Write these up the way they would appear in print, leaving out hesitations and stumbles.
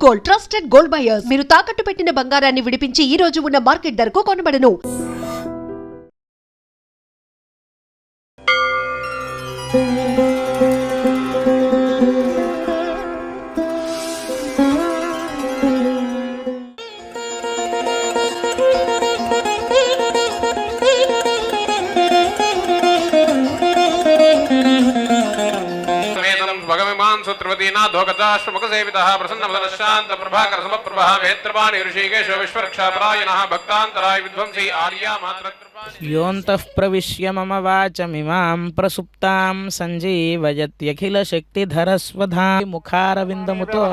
Gold, trusted gold buyers. మీరు తాకట్టు పెట్టిన బంగారాన్ని విడిపించి ఈ రోజు ఉన్న మార్కెట్ ధరకు కొనబడను. प्रसन्न प्रभाकर समप्रभा वेत्रपाणि ऋषिकेश विश्वरक्षापरायणः भक्तान्तराय विध्वंसी आर्या मात्र योऽन्तः प्रविश्य मम वाचमिमां प्रसुप्तां సంజీవయత్యఖిలశక్తిధరస్వధా ముఖారవిందముతో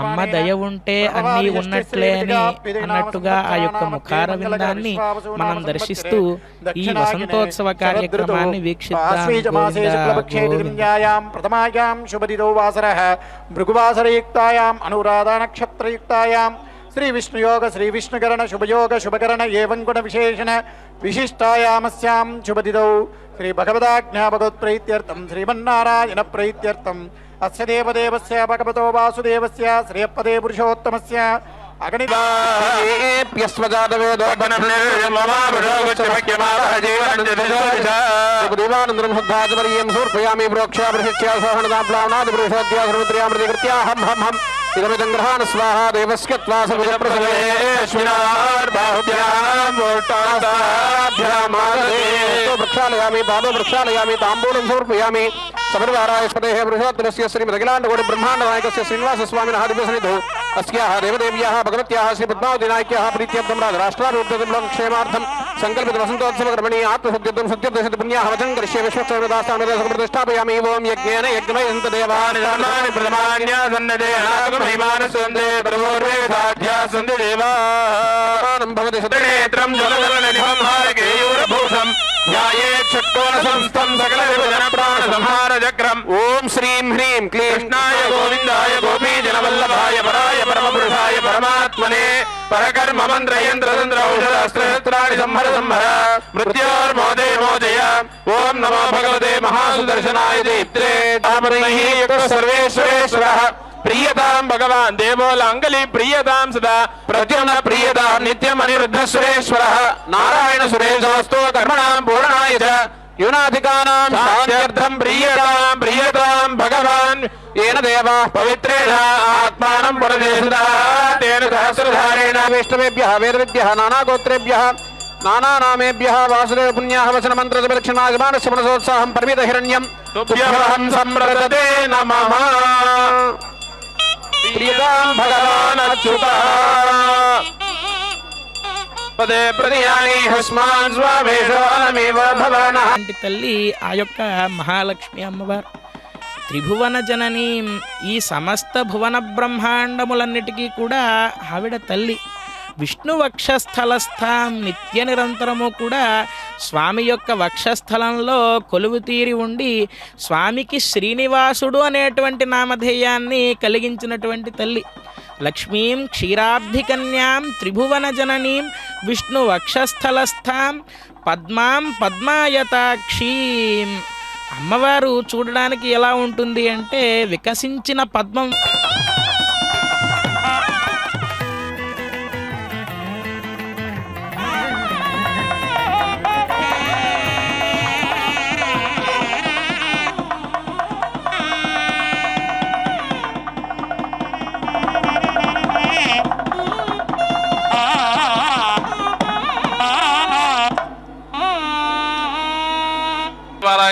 అమ్మ దయ ఉంటే అన్నీ ఉన్నట్లే అని అన్నట్టుగా ఆ యొక్క ముఖారవిందాన్ని మనం దర్శిస్తూ ఈ వసంతోత్సవ కార్యక్రమాన్ని వీక్షిద్దాం. अनुराधा नक्षत्रयुक्तायां श्री विष्णुयोग श्री विष्णुकरण शुभयोग शुभकरण एवं गुण विशेषण विशिष्टायामस्यां शुभदिदौ श्री भगवदाज्ञा भगवत्प्रीत्यर्थं श्रीमन्नारायण प्रीत्यर्थम् अस्य देवदेवस्य भगवतो वासुदेवस्य श्रेयपदे पुरुषोत्तमस्य ग्रहान स्वाहा देवस्य वृक्षालयामि पादो वृक्षालयामि तांबूलं समर्पयामि समर्वारायस्पतेः पुरुषोत्तमस्य श्रीमदखिलाण्डकोटि ब्रह्माण्डनायकस्य श्रीनिवासस्वामिनः दिव्यसन्निधौ अस्याः देवदेव्याः भगवत्याः श्री पद्मावतीनायक्याः प्रीत्यर्थं राष्ट्राभिवृद्धिक्षेमार्थं संकल्पित वसन्तोत्सवकर्मणि आत्मसत्यर्थं सत्यदशत पुण्याः वचनं करिष्ये विश्वस्तवदास्थानप्रतिष्ठापयामि ओं यज्ञेन यज्ञमयन्त देवानि धर्माणि प्रथमान्यासन्नदेहागमहिमानसन्दे प्रभोर्वेदाध्यासन्ति देवानं भवति सतनेत्रं जलदलनिधिं हारकेयूरभूषं ध्यायेत् षट्कोणसंस्थं सकलविभजनप्राणसंहारचक्रम् ॐ श्रीं ह्रीं क्लीं कृष्णाय गोविन्दाय गोपीजनवल्लभाय पराय परमपुरुषाय परमात्मने परकर्म मंत्र यंत्र तंत्र औषधास्त्राणि संहर संहर मृत्योर्मोदे मोदय ओम नमो भगवते महासुदर्शनाय दीप्त्रे तामरैः युक्तः सर्वेश्वरेश्वरः प्रियतां भगवान् देवोलाङ्गली प्रियतां सदा प्रद्युम्न प्रियतां नित्यम् अनिरुद्धः सुरेश्वरः नारायण सुरेशोऽस्तु कर्मणां पूर्णाय च यूनाधिकानां शान्त्यर्थं प्रियतां भगवान् येन देवाः पवित्रेण आत्मानं पुरदेशदा तेन सहस्रधारेण वैष्णवेभ्यः वेदविद्यः नानागोत्रेभ्यः नानानामेभ्यः वासुदेव पुण्याः वचन मंत्र प्रदक्षिणागमानस्य मनसोत्साहं परिमित हिरण्यं तुभ्यमहं सम्प्रदते नमः प्रियतां भगवान् अच्युतः పదే ప్రతియాని హస్మాన్ స్వామేషానమేవ భవనః. తల్లి ఆ యొక్క మహాలక్ష్మి అమ్మవారు త్రిభువన జనని, ఈ సమస్త భువన బ్రహ్మాండములన్నిటికీ కూడా ఆవిడ తల్లి. విష్ణు వక్షస్థలస్థాం నిత్య నిరంతరము కూడా స్వామి యొక్క వక్షస్థలంలో కొలువు తీరి ఉండి స్వామికి శ్రీనివాసుడు అనేటువంటి నామధేయాన్ని కలిగించినటువంటి తల్లి. లక్ష్మీం క్షీరాబ్ధికన్యాం త్రిభువన జననీం విష్ణు వక్షస్థలస్థాం పద్మాం పద్మాయతాక్షీం. అమ్మవారు చూడడానికి ఎలా ఉంటుంది అంటే వికసించిన పద్మం.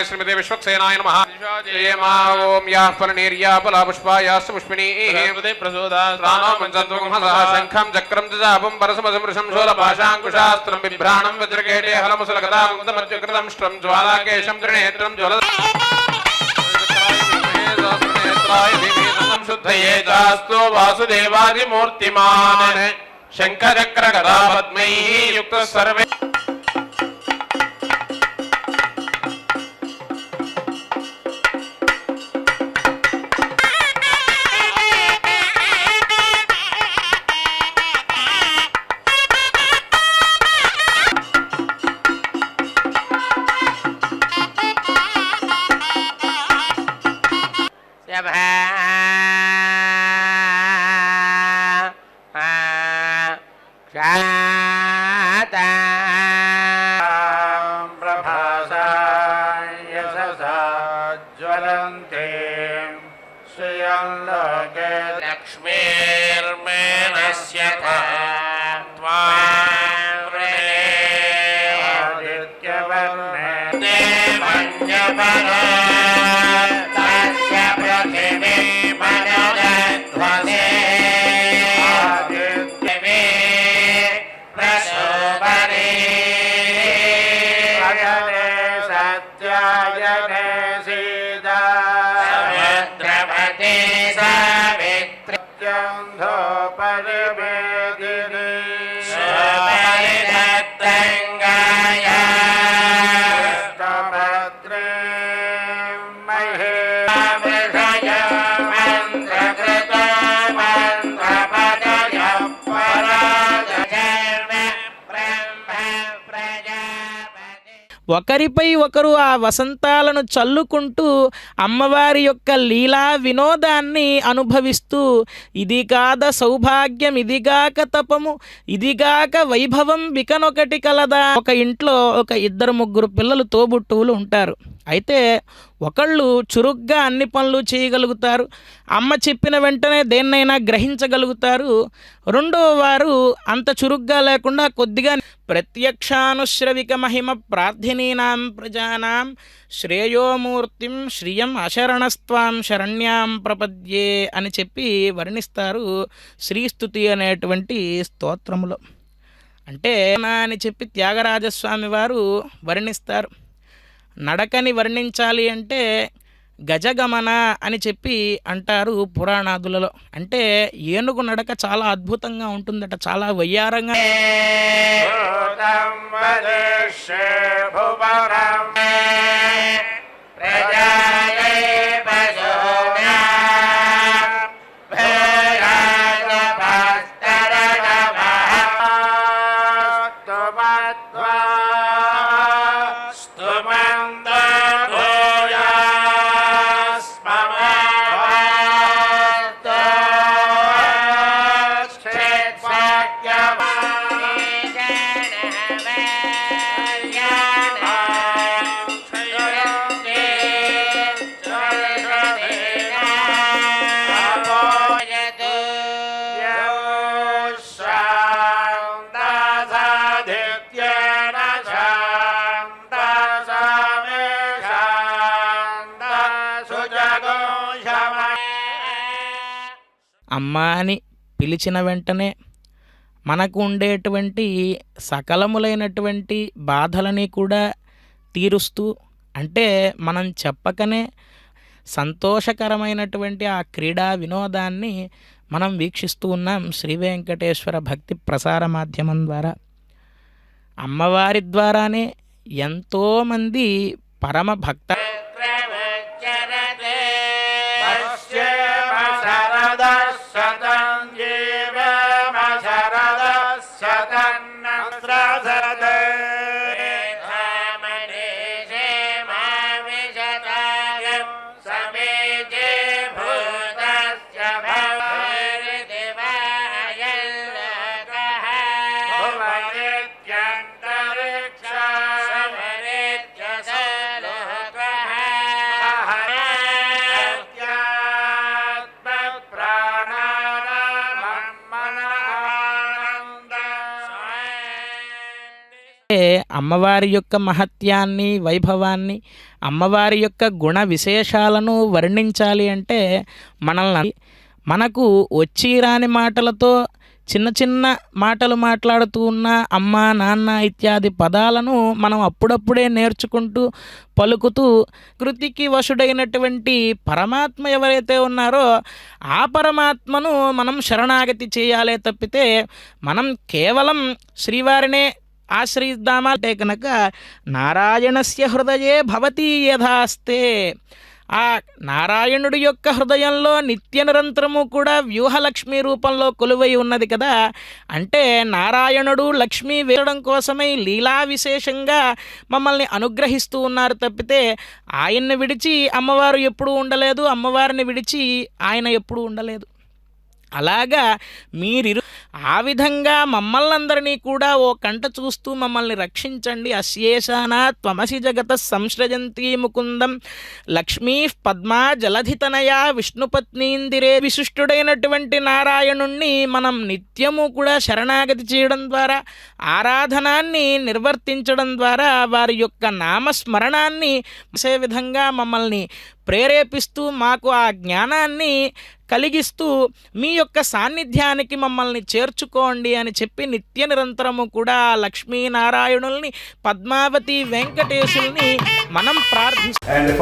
श्रीमते विश्वक्सेनाय नमः. ओम याः फलनेर्या फलापुष्पायास्तु पुष्पिणीः प्रचोदयात् शंखं चक्रं चापं परसमसमृशं शूलपाशाङ्कुशास्त्रं बिभ्राणं वज्रकेटे हलमुसलगदामुदमर्चकृतं श्रं ज्वालाकेशं त्रिनेत्रं शुद्धये चास्तु वासुदेवादिमूर्तिमान् शङ्खचक्रगदापद्मैः युक्तः सर्वे జ్వలంతే శ్రియం లోకే లక్ష్మీర్మేనస్య ఆదిత్యవర్ణే అయనే సత్యాయనే సీతా సత్యంధో పరివేదిని కృష్ణభద్రే మహే ఒకరిపై ఒకరు ఆ వసంతాలను చల్లుకుంటూ అమ్మవారి యొక్క లీలా వినోదాన్ని అనుభవిస్తూ ఇదిగాద సౌభాగ్యం ఇదిగాక తపము ఇదిగాక వైభవం బికనొకటి కలదా. ఒక ఇంట్లో ఒక 2-3 పిల్లలు తోబుట్టువులు ఉంటారు. అయితే ఒకళ్ళు చురుగ్గా అన్ని పనులు చేయగలుగుతారు, అమ్మ చెప్పిన వెంటనే దేన్నైనా గ్రహించగలుగుతారు. రెండో వారు అంత చురుగ్గా లేకుండా కొద్దిగా ప్రత్యక్షానుశ్రవిక మహిమ ప్రార్థినీనాం ప్రజానాం శ్రేయోమూర్తిం శ్రియం అశరణస్త్వాం శరణ్యాం ప్రపద్యే అని చెప్పి వర్ణిస్తారు శ్రీస్తుతి అనేటువంటి స్తోత్రములో. అంటే అని చెప్పి త్యాగరాజస్వామి వారు వర్ణిస్తారు. నడకని వర్ణించాలి అంటే గజగమన అని చెప్పి అంటారు పురాణాదులలో. అంటే ఏనుగు నడక చాలా అద్భుతంగా ఉంటుందట, చాలా వయ్యారంగా. అమ్మ అని పిలిచిన వెంటనే మనకు ఉండేటువంటి సకలములైనటువంటి బాధలని కూడా తీరుస్తూ, అంటే మనం చెప్పకనే సంతోషకరమైనటువంటి ఆ క్రీడా వినోదాన్ని మనం వీక్షిస్తూ ఉన్నాం శ్రీ వెంకటేశ్వర భక్తి ప్రసార మాధ్యమం ద్వారా. అమ్మవారి ద్వారానే ఎంతోమంది పరమ భక్త అమ్మవారి యొక్క మహత్యాన్ని వైభవాన్ని అమ్మవారి యొక్క గుణ విశేషాలను వర్ణించాలి అంటే మనకు వచ్చి రాని మాటలతో చిన్న చిన్న మాటలు మాట్లాడుతూ ఉన్న అమ్మ నాన్న ఇత్యాది పదాలను మనం అప్పుడప్పుడే నేర్చుకుంటూ పలుకుతూ కృతికి వశుడైనటువంటి పరమాత్మ ఎవరైతే ఉన్నారో ఆ పరమాత్మను మనం శరణాగతి చేయాలే తప్పితే మనం కేవలం శ్రీవారినే ఆశ్రయిద్దామంటే కనుక నారాయణస్య హృదయే భవతి యథాస్తే, ఆ నారాయణుడి యొక్క హృదయంలో నిత్య నిరంతరము కూడా వ్యూహలక్ష్మి రూపంలో కొలువై ఉన్నది కదా. అంటే నారాయణుడు లక్ష్మి వేయడం కోసమై లీలా విశేషంగా మమ్మల్ని అనుగ్రహిస్తూ ఉన్నారు తప్పితే ఆయన్ని విడిచి అమ్మవారు ఎప్పుడూ ఉండలేదు, అమ్మవారిని విడిచి ఆయన ఎప్పుడూ ఉండలేదు. అలాగా ఆ విధంగా మమ్మల్ని అందరినీ కూడా ఓ కంట చూస్తూ మమ్మల్ని రక్షించండి. అస్యేషానా త్వమసి జగత సంసృజంతి ముకుందం లక్ష్మీ పద్మా జలధితనయా విష్ణుపత్నీందిరే. విశిష్టుడైనటువంటి నారాయణుణ్ణి మనం నిత్యము కూడా శరణాగతి చేయడం ద్వారా, ఆరాధనాన్ని నిర్వర్తించడం ద్వారా, వారి యొక్క నామస్మరణాన్ని చేసే విధంగా మమ్మల్ని ప్రేరేపిస్తూ మాకు ఆ జ్ఞానాన్ని కలిగిస్తూ మీ యొక్క సాన్నిధ్యానికి మమ్మల్ని చేర్చుకోండి అని చెప్పి నిత్య నిరంతరము కూడా లక్ష్మీనారాయణుల్ని, పద్మావతి వెంకటేశుల్ని మనం ప్రార్థిస్తాం.